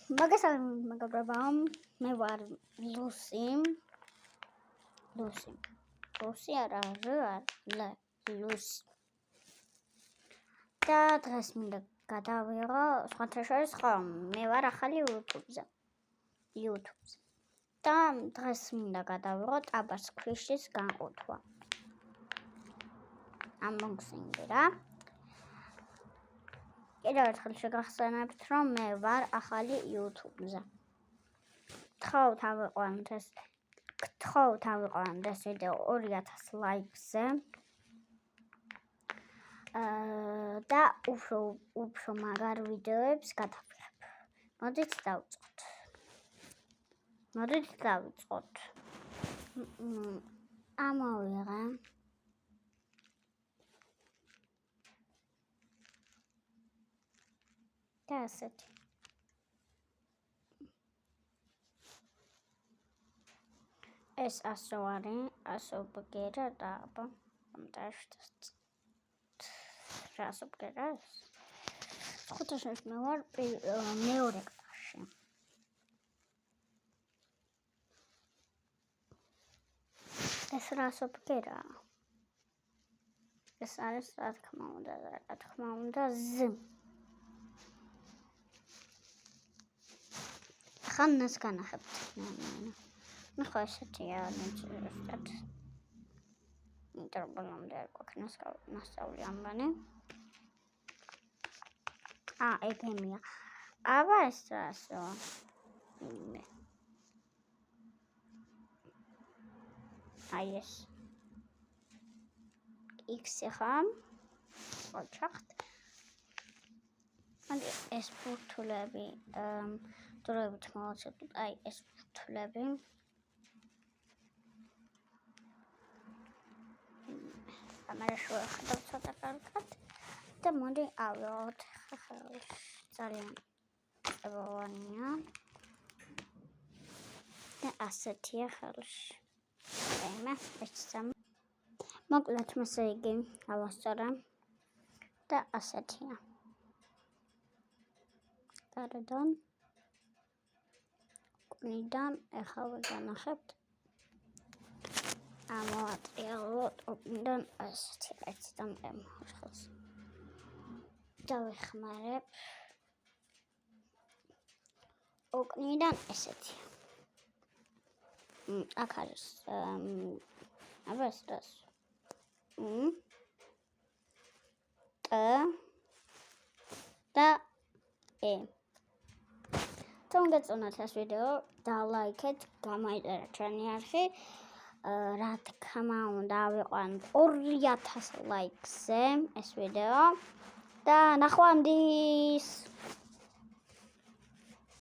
მოგესალმებით მეგობრებო, მე ვარ ლუსი არა ლუსი და დღეს მინდა გადავიღო სხვათა შორის მე ვარ ახალი YouTube-ზე და დღეს მინდა გადავიღო ტაბას ქვიშის განყუთვა unboxing-ი რა კიდევ ერთხელ შეგახსენებთ, რომ მე ვარ ახალი YouTube-ზე. გთხოვთ ავიყვანოთ ეს ვიდეო 2000 ლაიქზე. და უფრო მაგარ ვიდეოებს გადავიღებ. მოდით დავიწყოთ. ამოვიღე. და ასეთი. ეს 100 არის, 100 ბგერა და აბა მომტაშტ. 100 ბგერა. ხუთაშორის მე ვარ მეორე კლასში. ეს 100 ბგერა. ეს არის რა თქმა უნდა Z. ხანას განახებთ. ხო ესეთია ნეჭირებად. ინტერპოლამდე არ გვაქვს ნასწავლი ამბანი. ეგემია. აბა ეს რასო. ეს. X-ი ხამ. ოჩახთ. ეს ბურთულები დროებით მოვაცეთ, ეს ბურთულები. ამერე შევხედავ ცოტა კარგად და მოდი ავიღოთ ძალიან წებოვანია და ასეთია ხელში. მოკლედ მასე იგი ავასწორე და ასეთია. გარედან კვნიდან ეხლა განახებთ. ამოვატრიალოთ კვნიდან ასეთი ერთიდან მეხოს. დავეხმარებ. კვნიდან ესეთი. აქ არის აბა ეს რას და თუ გეწონათ ეს ვიდეო და ლაიქეთ, გამოიწერეთ ჩვენი არხი. რა თქმა უნდა ავიყვანოთ 2000 ლაიქზე ეს ვიდეო და ნახვამდის.